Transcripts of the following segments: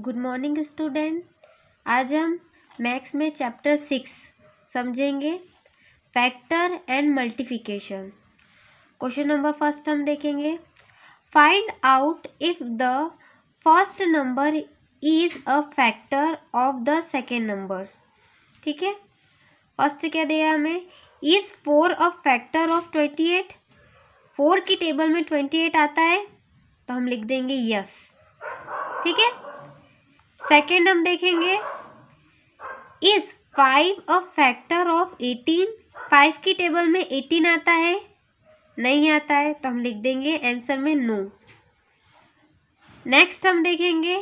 Good morning student. आज हम maths में चैप्टर 6 समझेंगे, factor and multiplication. Question number first हम देखेंगे, find out if the first number is a factor of the second number. ठीक है, फर्स्ट क्या दिया हमें, इज 4 अ फैक्टर ऑफ 28। 4 की टेबल में 28 आता है तो हम लिख देंगे यस। ठीक है, सेकेंड हम देखेंगे, इज 5 अ फैक्टर ऑफ 18। 5 की टेबल में 18 आता है, नहीं आता है तो हम लिख देंगे आंसर में नो। नेक्स्ट हम देखेंगे,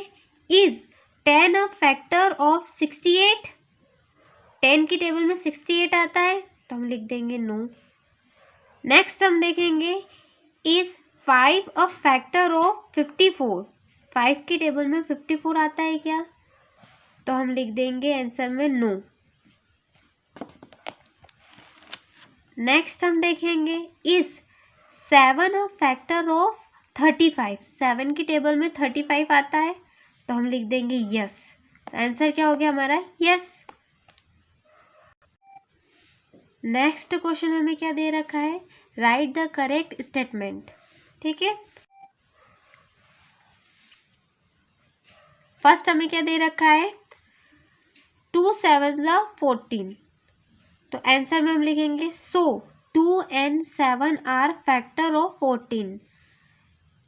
इज 10 अ फैक्टर ऑफ 68। 10 की टेबल में 68 आता है तो हम लिख देंगे नो। नेक्स्ट हम देखेंगे, इज 5 अ फैक्टर ऑफ 54। 5 की टेबल में 54 आता है क्या, तो हम लिख देंगे आंसर में नो। नेक्स्ट हम देखेंगे, इज 7 अ फैक्टर ऑफ 35। 7 की टेबल में 35 आता है तो हम लिख देंगे यस। आंसर क्या हो गया हमारा, यस। नेक्स्ट क्वेश्चन हमें क्या दे रखा है, राइट द करेक्ट स्टेटमेंट। ठीक है, फर्स्ट हमें क्या दे रखा है, 2 7 14। तो आंसर में हम लिखेंगे सो 2 and 7 आर फैक्टर ऑफ 14।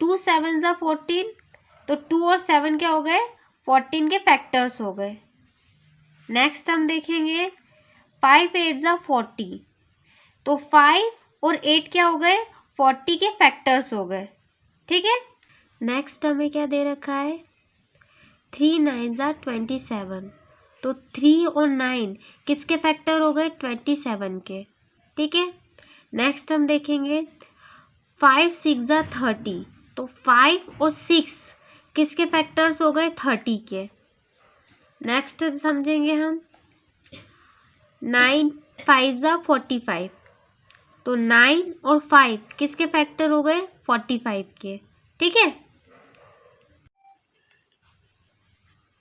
2 7 14, तो 2 और 7 क्या हो गए, 14 के फैक्टर्स हो गए। नेक्स्ट हम देखेंगे 5 8 40। तो 5 और 8 क्या हो गए, 40 के फैक्टर्स हो गए। ठीक है, नेक्स्ट हमें क्या दे रखा है, 3 9 27। तो 3 और 9 किसके फैक्टर हो गए, 27 के। ठीक है, नेक्स्ट हम देखेंगे 5 6 30। तो 5 और 6 किसके फैक्टर्स हो गए, 30 के। नेक्स्ट समझेंगे हम 9 5 45। तो 9 और 5 किसके फैक्टर हो गए, 45 के। ठीक है,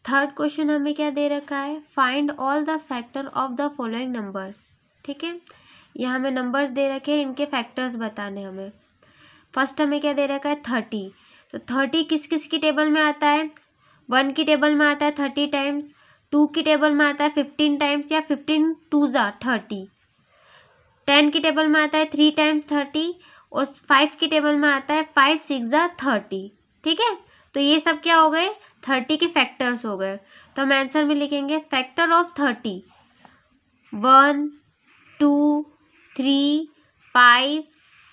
थर्ड क्वेश्चन हमें क्या दे रखा है, find all the factor of the following numbers. ठीक है, यहाँ हमें नंबर्स दे रखे हैं, इनके फैक्टर्स बताने हमें। फर्स्ट हमें क्या दे रखा है, 30। तो 30 किस किस की टेबल में आता है, 1 की टेबल में आता है 30 टाइम्स, 2 की टेबल में आता है 15 टाइम्स या 15 2 30। 10 की टेबल में आता है 3 टाइम्स 30 और 5 की टेबल में आता है 5 6 30। ठीक है, तो ये सब क्या हो गए, 30 के फैक्टर्स हो गए। तो हम आंसर में लिखेंगे फैक्टर ऑफ 30 1 2 3 5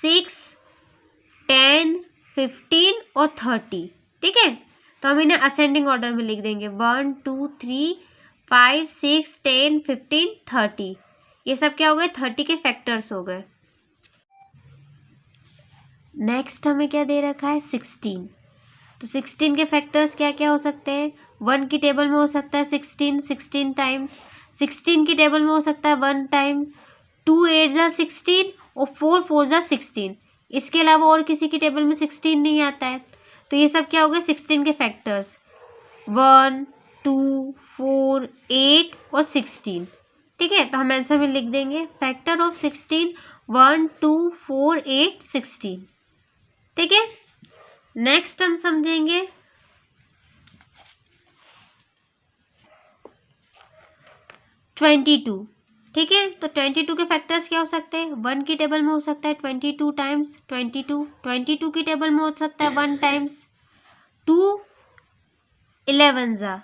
6 10 15 और 30। ठीक है, तो हम इन्हें असेंडिंग ऑर्डर में लिख देंगे 1 2 3 5 6 10 15 30। ये सब क्या हो गए, 30 के फैक्टर्स हो गए। नेक्स्ट हमें क्या दे रखा है, 16। तो 16 के फैक्टर्स क्या क्या हो सकते हैं, 1 की टेबल में हो सकता है 16 टाइम्स, 16 की टेबल में हो सकता है 1 टाइम, 2 8 16 और 4 4 16। इसके अलावा और किसी की टेबल में 16 नहीं आता है, तो ये सब क्या हो गए, 16 के फैक्टर्स 1 2 4 8 और 16। ठीक है, तो हम आंसर में लिख देंगे फैक्टर ऑफ 16 1 2 4 8 16। ठीक है, नेक्स्ट हम समझेंगे 22। ठीक है, तो 22 के फैक्टर्स क्या हो सकते हैं, 1 की टेबल में हो सकता है 22 टाइम्स 22, 22 की टेबल में हो सकता है 1 टाइम्स, 2 11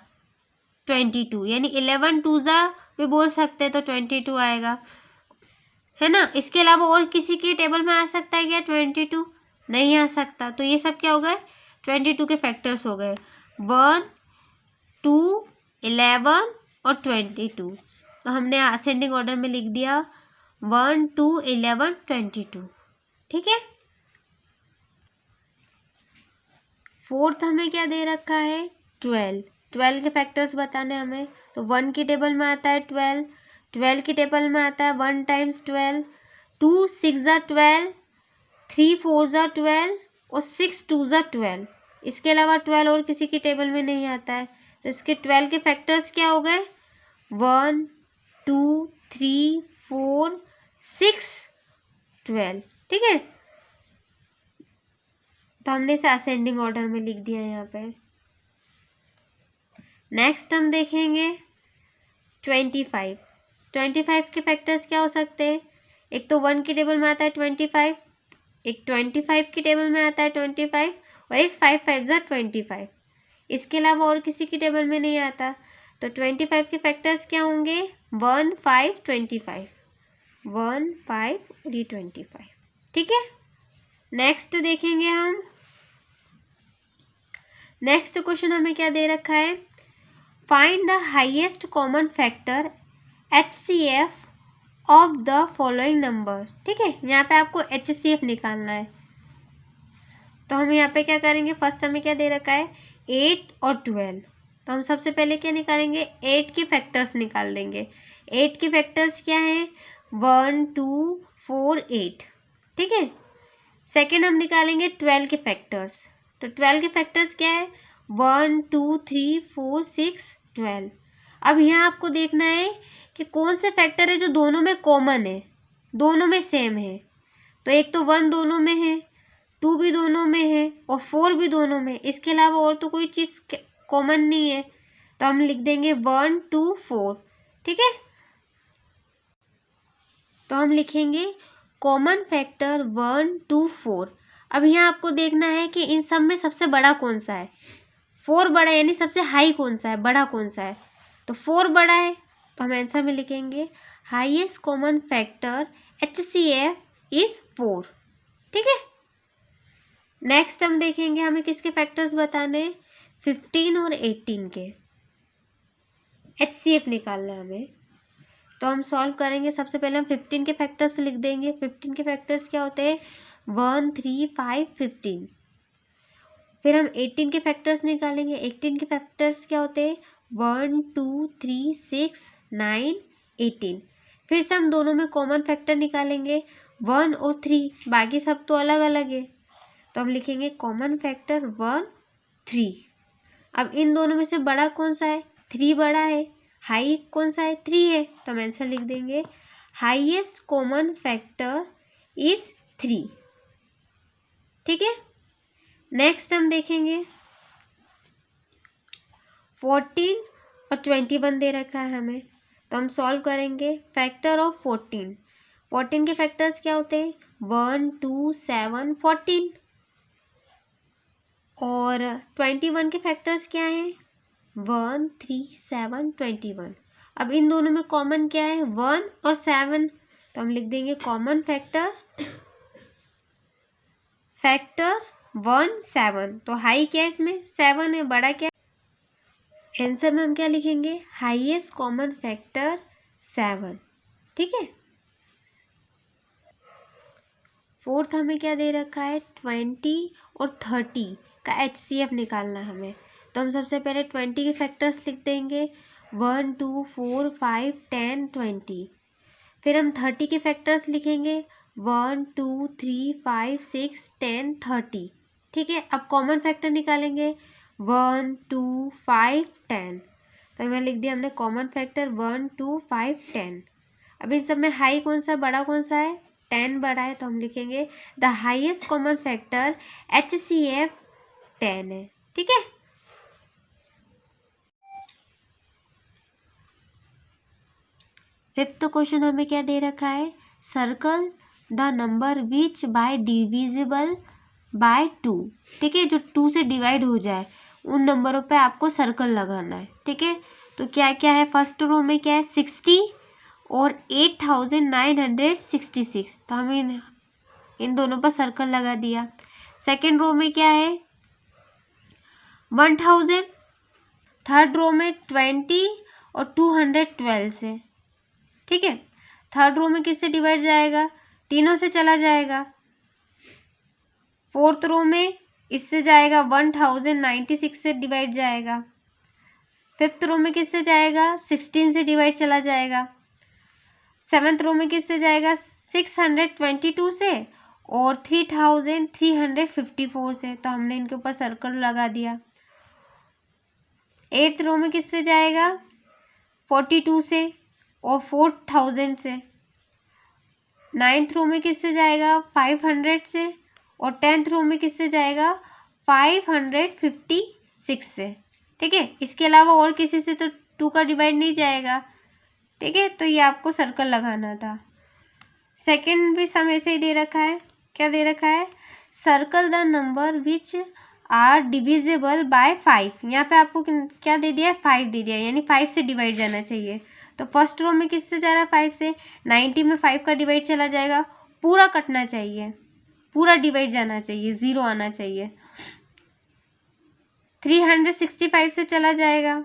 22, यानी 11 2 भी बोल सकते हैं तो 22 आएगा, है ना। इसके अलावा और किसी की टेबल में आ सकता है क्या, 22 नहीं आ सकता। तो ये सब क्या हो गए, 22 के फैक्टर्स हो गए 1 2 11 और 22। तो हमने असेंडिंग ऑर्डर में लिख दिया 1 2 11 22। ठीक है, फोर्थ हमें क्या दे रखा है, 12। 12 के फैक्टर्स बताने हमें, तो 1 की टेबल में आता है 12, 12 की टेबल में आता है 1 टाइम्स 12, 2 6 12, 3 4 12 और 6 2 12। इसके अलावा 12 और किसी की टेबल में नहीं आता है, तो इसके 12 के फैक्टर्स क्या हो गए, 1 2 3 4 6 12। ठीक है, तो हमने इसे असेंडिंग ऑर्डर में लिख दिया यहाँ पे। नेक्स्ट हम देखेंगे 25। 25 के फैक्टर्स क्या हो सकते हैं, एक तो 1 की टेबल में आता है 25, एक 25 की टेबल में आता है 25 और एक 5 5 जा 25। इसके अलावा और किसी की टेबल में नहीं आता। तो 25 के फैक्टर्स क्या होंगे, 1 5 25, 1 5 और ये 25। ठीक है, नेक्स्ट देखेंगे हम। नेक्स्ट क्वेश्चन हमें क्या दे रखा है, find the highest common factor HCF of the following number. ठीक है, यहाँ पे आपको HCF निकालना है। तो हम यहाँ पे क्या करेंगे, फर्स्ट हमें क्या दे रखा है, 8 और 12। तो हम सबसे पहले क्या निकालेंगे, 8 के फैक्टर्स निकाल देंगे। 8 के फैक्टर्स क्या है, 1 2 4 8। ठीक है, सेकेंड हम निकालेंगे 12 के फैक्टर्स। तो 12 के फैक्टर्स क्या है, 1 2 3 4 6 12। अब यहाँ आपको देखना है कि कौन से फैक्टर है जो दोनों में कॉमन है, दोनों में सेम है। तो एक तो 1 दोनों में है, 2 भी दोनों में है और 4 भी दोनों में। इसके अलावा और तो कोई चीज़ कॉमन नहीं है, तो हम लिख देंगे 1 2 4। ठीक है, तो हम लिखेंगे कॉमन फैक्टर 1 2 4। अब यहाँ आपको देखना है कि इन सब में सबसे बड़ा कौन सा है, 4 बड़ा है, यानी सबसे हाई कौन सा है, बड़ा कौन सा है। तो 4 बड़ा है, तो हम आंसर में लिखेंगे highest common factor HCF is 4। ठीक है, नेक्स्ट हम देखेंगे हमें किसके फैक्टर्स बताने, 15 और 18 के HCF निकालना है हमें। तो हम सॉल्व करेंगे, सबसे पहले हम 15 के फैक्टर्स लिख देंगे। 15 के फैक्टर्स क्या होते हैं, 1 3 5 15। फिर हम 18 के फैक्टर्स निकालेंगे। 18 के फैक्टर्स क्या होते हैं, 1 2 3 6 9 18। फिर से हम दोनों में कॉमन फैक्टर निकालेंगे, 1 और 3, बाकी सब तो अलग अलग है। तो हम लिखेंगे कॉमन फैक्टर 1 3। अब इन दोनों में से बड़ा कौन सा है, 3 बड़ा है, हाई कौन सा है, 3 है। तो हम आंसर लिख देंगे हाईएस्ट कॉमन फैक्टर इज 3। ठीक है, नेक्स्ट हम देखेंगे 14 और 21 दे रखा है हमें। तो हम सॉल्व करेंगे फैक्टर ऑफ 14। 14 के फैक्टर्स क्या होते हैं, 1 2 7 14। और 21 के फैक्टर्स क्या हैं, 1 3 7 21। अब इन दोनों में कॉमन क्या है, 1 और 7। तो हम लिख देंगे कॉमन फैक्टर 1 7। तो हाई क्या है इसमें, 7 है, बड़ा क्या है, आंसर में हम क्या लिखेंगे, हाईएस्ट कॉमन फैक्टर 7। ठीक है, फोर्थ हमें क्या दे रखा है, 20 और 30 का HCF निकालना है हमें। तो हम सबसे पहले 20 के फैक्टर्स लिख देंगे, 1 2 4 5 10 20। फिर हम 30 के फैक्टर्स लिखेंगे, 1 2 3 5 6 10 30। ठीक है, अब कॉमन फैक्टर निकालेंगे, 1 2 5 10। तो मैं लिख दिया हमने कॉमन फैक्टर 1 2 5 10। अब इन सब में हाई कौन सा, बड़ा कौन सा है, 10 बड़ा है। तो हम लिखेंगे the highest common factor HCF 10 है। ठीक है, फिफ्थ क्वेश्चन हमें क्या दे रखा है, circle the number which bye divisible by 2। ठीक है, जो 2 से डिवाइड हो जाए उन नंबरों पे आपको सर्कल लगाना है। ठीक है, तो क्या क्या है, फर्स्ट रो में क्या है, 60 और 8966। तो हमें इन दोनों पर सर्कल लगा दिया। सेकेंड रो में क्या है, 1000। थर्ड रो में 20 और 212 से। ठीक है, थर्ड रो में किससे डिवाइड जाएगा, तीनों से चला जाएगा। फोर्थ रो में इससे जाएगा, 1096 से डिवाइड जाएगा। फिफ्थ रो में किससे जाएगा, 16 से डिवाइड चला जाएगा। सेवन्थ रो में किससे जाएगा, 622 से और 3354 से। तो हमने इनके ऊपर सर्कल लगा दिया। 8th रो में किससे जाएगा 42 से और 4000 से। 9th रो में किससे जाएगा 500 से और 10th रो में किससे जाएगा 556 से। ठीक है, इसके अलावा और किसी से तो 2 का डिवाइड नहीं जाएगा। ठीक है, तो ये आपको सर्कल लगाना था। सेकंड भी सम ऐसे ही दे रखा है। क्या दे रखा है, circle the number which are divisible by 5। यहाँ पे आपको क्या दे दिया है 5 दे दिया, यानी 5 से डिवाइड जाना चाहिए। तो फर्स्ट रो में किससे जा रहा है 5 से, 90 में 5 का डिवाइड चला जाएगा, पूरा कटना चाहिए, पूरा डिवाइड जाना चाहिए, 0 आना चाहिए। 365 से चला जाएगा,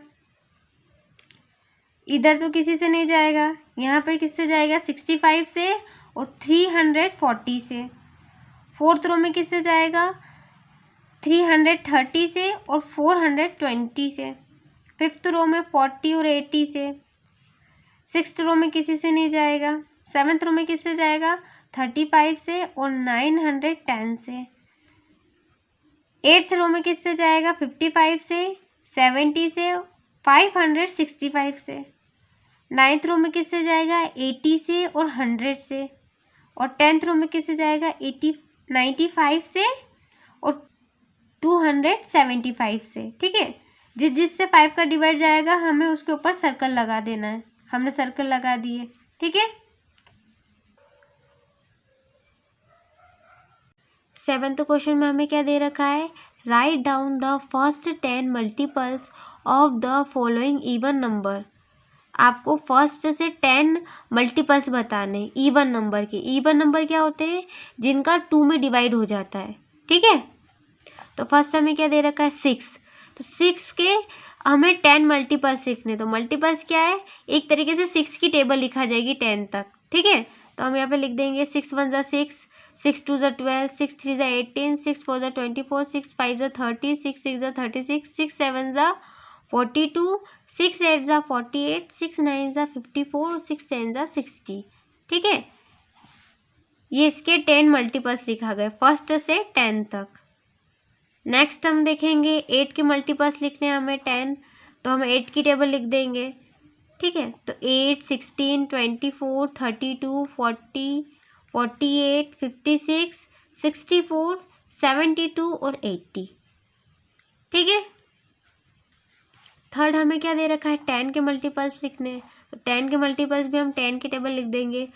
इधर तो किसी से नहीं जाएगा, यहाँ पे किससे जाएगा 65 से और 340 से। फोर्थ रो में किससे जाएगा 330 से और 420 से। फिफ्थ रो में 40 और 80 से। सिक्स्थ रो में किसी से नहीं जाएगा। सेवन्थ रो में किससे जाएगा 35 से और 910 से। एट्थ रो में किससे जाएगा 55 से, 70 से, 565 से। नाइन्थ रो में किससे जाएगा 80 से और 100 से। और 10th रो में किससे जाएगा 95 से और 275 से। ठीक है, जिससे 5 का डिवाइड जाएगा हमें उसके ऊपर सर्कल लगा देना है। हमने सर्कल लगा दिए। ठीक है, 7th क्वेश्चन में हमें क्या दे रखा है, write down the first 10 multiples of the following even number. आपको फर्स्ट से 10 मल्टीपल्स बताने इवन नंबर के। इवन नंबर क्या होते हैं, जिनका 2 में डिवाइड हो जाता है। ठीक है, तो फर्स्ट हमें क्या दे रखा है 6। तो 6 के हमें 10 मल्टीपल्स लिखने। तो मल्टीपल्स क्या है, एक तरीके से 6 की टेबल लिखा जाएगी 10 तक। ठीक है, तो हम यहाँ पे लिख देंगे 6 1 ज़ा 6, 6 2 ज़ा 12, 6 3 ज़ा 18, 6 4 ज़ा 24, 6 5 ज़ा 30, 6 6 ज़ा 36, 6 7 ज़ा 42, 6 8 ज़ा 48, 6 9 ज़ा 54 और 6 10 ज़ा 60। ठीक है, ये इसके 10 मल्टीपल्स लिखा गया फर्स्ट से 10 तक। नेक्स्ट हम देखेंगे 8 के मल्टीपल्स लिखने हैं हमें 10, तो हम 8 की टेबल लिख देंगे। ठीक है, तो 8 16 24 32 40 48 56 64 72 और 80। ठीक है, थर्ड हमें क्या दे रखा है 10 के मल्टीपल्स लिखने हैं। तो 10 के मल्टीपल्स भी हम 10 की टेबल लिख देंगे।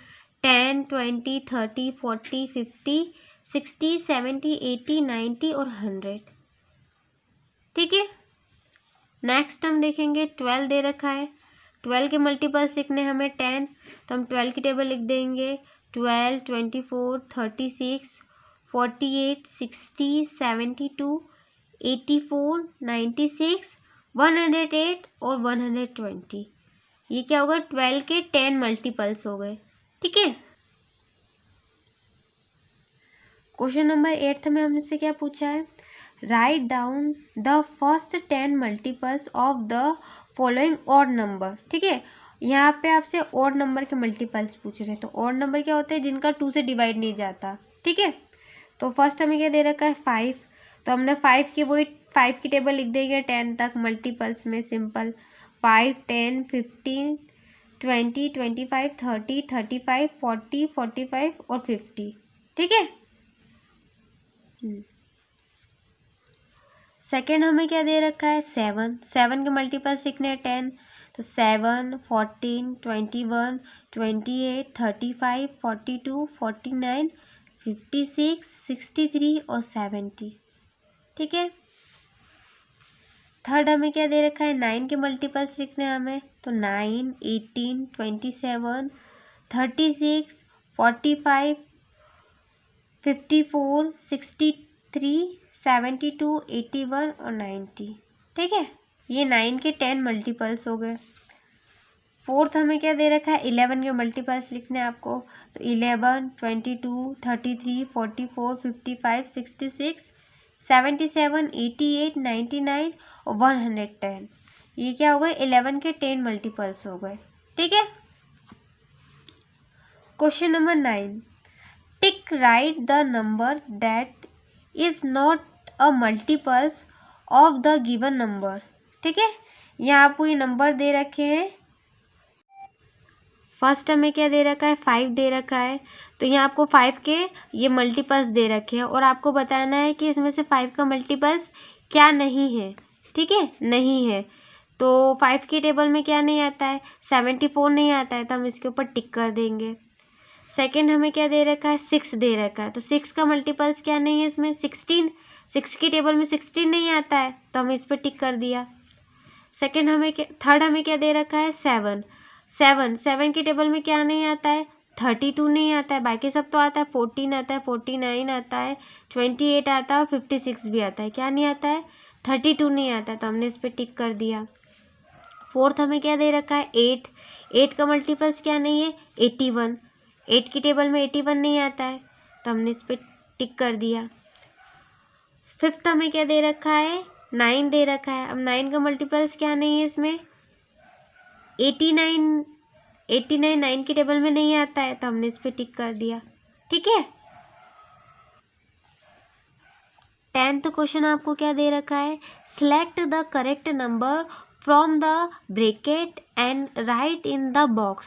10 20 30 40 50 60 70 80 90 और 100। ठीक है, नेक्स्ट हम देखेंगे 12 दे रखा है। 12 के मल्टीपल्स लिखने हमें 10, तो हम 12 की टेबल लिख देंगे। 12 24 36 48 60 72 84 96 108 और 120। ये क्या होगा 12 के 10 मल्टीपल्स हो गए। ठीक है, क्वेश्चन नंबर 8 में हमसे क्या पूछा है, write down the first 10 multiples of the following odd number. ठीक है, यहाँ पे आपसे ऑड नंबर के मल्टीपल्स पूछ रहे हैं। तो ऑड नंबर क्या होते हैं, जिनका 2 से डिवाइड नहीं जाता। ठीक है, तो फर्स्ट हमें क्या दे रखा है 5, तो हमने 5 की टेबल लिख देंगे 10 तक मल्टीपल्स में सिंपल। 5 10 15 20 25 30 35 40 45 और 50। ठीक है, सेकेंड हमें क्या दे रखा है 7। 7 के मल्टीपल्स लिखने हैं 10, तो 7 14 21 28 35 42 49 56 63 और 70। ठीक है, थर्ड हमें क्या दे रखा है 9 के मल्टीपल्स लिखने हैं हमें। तो 9 18 27 36 45 54 63 72 81 और 90। ठीक है, ये 9 के 10 मल्टीपल्स हो गए। फोर्थ हमें क्या दे रखा है 11 के मल्टीपल्स लिखने हैं आपको। तो 11 22 33 44 55 66 77 88 99 और 110। ये क्या हो गए 11 के 10 मल्टीपल्स हो गए। ठीक है, question number 9, tick right the number that is not a multiples of the given number. ठीक है, यहाँ आपको ये नंबर दे रखे हैं। फर्स्ट हमें क्या दे रखा है, 5 दे रखा है, तो यहाँ आपको 5 के ये मल्टीपल्स दे रखे हैं और आपको बताना है कि इसमें से 5 का मल्टीपल्स क्या नहीं है। ठीक है, नहीं है तो 5 की टेबल में क्या नहीं आता है, 74 नहीं आता है, तो हम इसके ऊपर टिक कर देंगे। सेकंड हमें क्या दे रखा है, 6 दे रखा है, तो 6 का मल्टीपल्स क्या नहीं है इसमें, 16। 6 की टेबल में 16 नहीं आता है, तो हम इस पर टिक कर दिया। थर्ड हमें क्या दे रखा है, 7। 7 की टेबल में क्या नहीं आता है, 32 नहीं आता है, बाकी सब तो आता है, 14 आता है, 49 आता है, 28 आता है और 56 भी आता है। क्या नहीं आता है, 32 नहीं आता है, तो हमने इस पर टिक कर दिया। फोर्थ हमें क्या दे रखा है, 8। 8 का मल्टीपल्स क्या नहीं है, 81। 8 की टेबल में 81 नहीं आता है, तो हमने इस पर टिक कर दिया। फिफ्थ हमें क्या दे रखा है, 9 दे रखा है। अब 9 का मल्टीपल्स क्या नहीं है इसमें, 89। 89 9 की टेबल में नहीं आता है, तो हमने इस पर टिक कर दिया। ठीक है। 10th क्वेश्चन आपको क्या दे रखा है, select the correct number from the bracket and right in the box.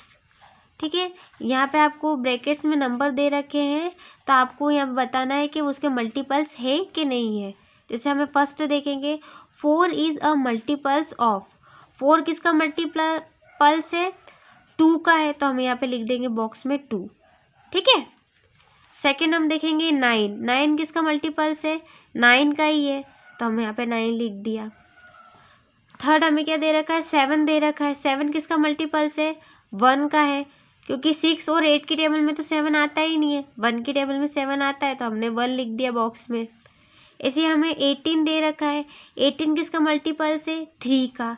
ठीक है, यहाँ पे आपको ब्रैकेट्स में नंबर दे रखे हैं, तो आपको यहाँ पे बताना है कि उसके मल्टीपल्स है कि नहीं है। जैसे हमें फर्स्ट देखेंगे, 4 इज़ अ मल्टीपल्स ऑफ। 4 किसका मल्टीपल्स है, 2 का है, तो हम यहाँ पे लिख देंगे बॉक्स में 2। ठीक है। सेकेंड हम देखेंगे 9। 9 किसका मल्टीपल्स है, 9 का ही है, तो हम यहाँ पे 9 लिख दिया। थर्ड हमें क्या दे रखा है, 7 दे रखा है। 7 किसका मल्टीपल्स है, 1 का है, क्योंकि 6 और 8 की टेबल में तो 7 आता ही नहीं है, 1 की टेबल में 7 आता है, तो हमने 1 लिख दिया बॉक्स में। ऐसे हमें 18 दे रखा है। 18 किसका मल्टीपल्स है, 3 का।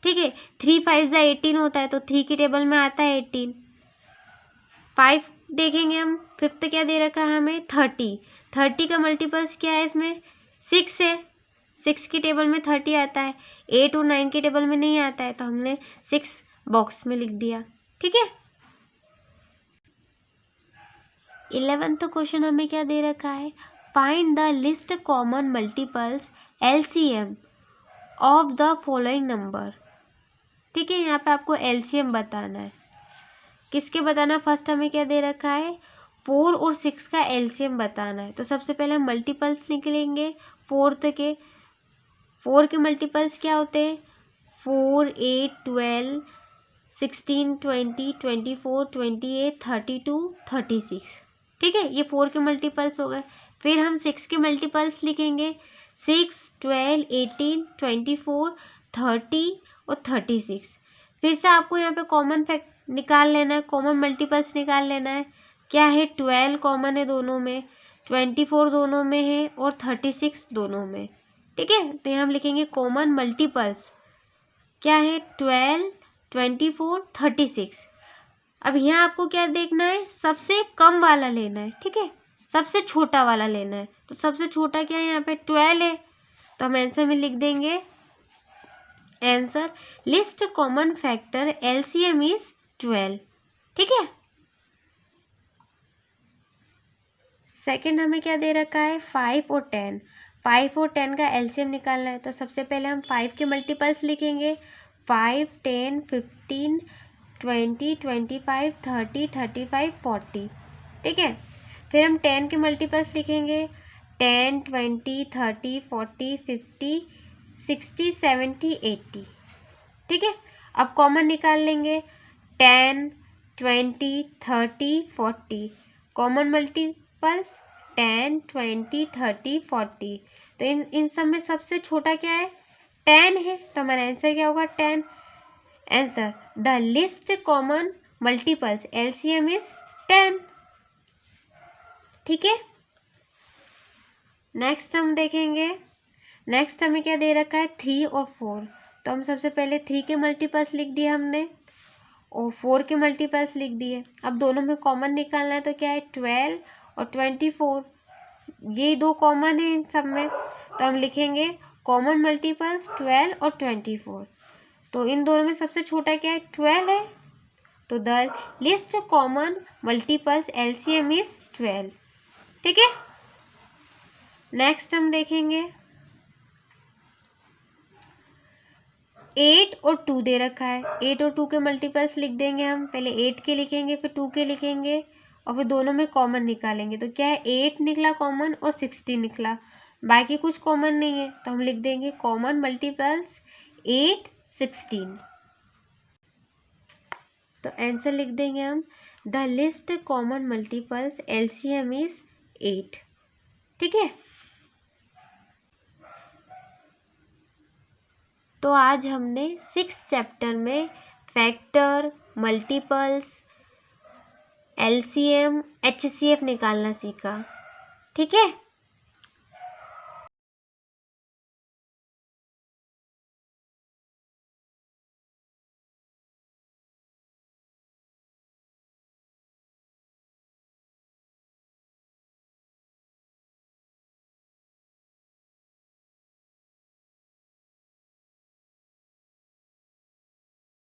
ठीक है, 3 5 जा 18 होता है, तो 3 की टेबल में आता है 18। 5 देखेंगे हम, फिफ्थ क्या दे रखा है हमें, 30। 30 का मल्टीपल्स क्या है इसमें, 6 है। 6 की टेबल में 30 आता है, 8 और 9 की टेबल में नहीं आता है, तो हमने 6 बॉक्स में लिख दिया। ठीक है। 11th क्वेश्चन हमें क्या दे रखा है, find the list common multiples LCM of the following number. ठीक है, यहाँ पे आपको LCM बताना है। किसके बताना, फर्स्ट हमें क्या दे रखा है, 4 और 6 का LCM बताना है। तो सबसे पहले हम मल्टीपल्स निकलेंगे फोर्थ के। 4 के मल्टीपल्स क्या होते हैं, 4 8 12 16 20 24 28 32 36। ठीक है, ये 4 के मल्टीपल्स हो गए। फिर हम 6 के मल्टीपल्स लिखेंगे, 6 12 18 24 30 और 36। फिर से आपको यहाँ पे कॉमन फैक्ट निकाल लेना है, कॉमन मल्टीपल्स निकाल लेना है। क्या है, 12 कॉमन है दोनों में, 24 दोनों में है और 36 दोनों में। ठीक है, तो यहाँ हम लिखेंगे कॉमन मल्टीपल्स क्या है, 12 24 36। अब यहाँ आपको क्या देखना है, सबसे कम वाला लेना है। ठीक है, सबसे छोटा वाला लेना है। तो सबसे छोटा क्या है, यहाँ पे 12 है, तो हम आंसर में लिख देंगे, answer list common factor LCM is 12। ठीक है। सेकंड हमें क्या दे रखा है, 5 और 10। 5 और 10 का LCM निकालना है, तो सबसे पहले हम 5 के मल्टीपल्स लिखेंगे, 5 10 15 20 25 30 35 40। ठीक है, फिर हम 10 के मल्टीपल्स लिखेंगे, 10 20 30 40 50 60 70 80। ठीक है, अब कॉमन निकाल लेंगे, 10 20 30 40। Common multiples 10 20 30 40। तो इन सब में सबसे छोटा क्या है, 10 है, तो हमारा आंसर क्या होगा, 10। Answer the list common multiples LCM is 10। ठीक है। नेक्स्ट हम देखेंगे, नेक्स्ट हमें क्या दे रखा है, 3 और 4। तो हम सबसे पहले 3 के मल्टीपल्स लिख दिए हमने और 4 के मल्टीपल्स लिख दिए। अब दोनों में कॉमन निकालना है, तो क्या है, 12 और 24। ये दो कॉमन है इन सब में, तो हम लिखेंगे कॉमन मल्टीपल्स 12 और 24। तो इन दोनों में सबसे छोटा क्या है, 12 है, तो the list common multiples LCM is 12। ठीक है। नेक्स्ट हम देखेंगे 8 और 2 दे रखा है, 8 और 2 के मल्टीपल्स लिख देंगे हम, पहले 8 के लिखेंगे फिर 2 के लिखेंगे और फिर दोनों में कॉमन निकालेंगे। तो क्या है, 8 निकला कॉमन और 16 निकला, बाकी कुछ कॉमन नहीं है, तो हम लिख देंगे कॉमन मल्टीपल्स 8, 16। तो आंसर लिख देंगे हम, the list common multiples LCM is 8। ठीक है, तो आज हमने 6th चैप्टर में फैक्टर, मल्टीपल्स, LCM, HCF निकालना सीखा। ठीक है।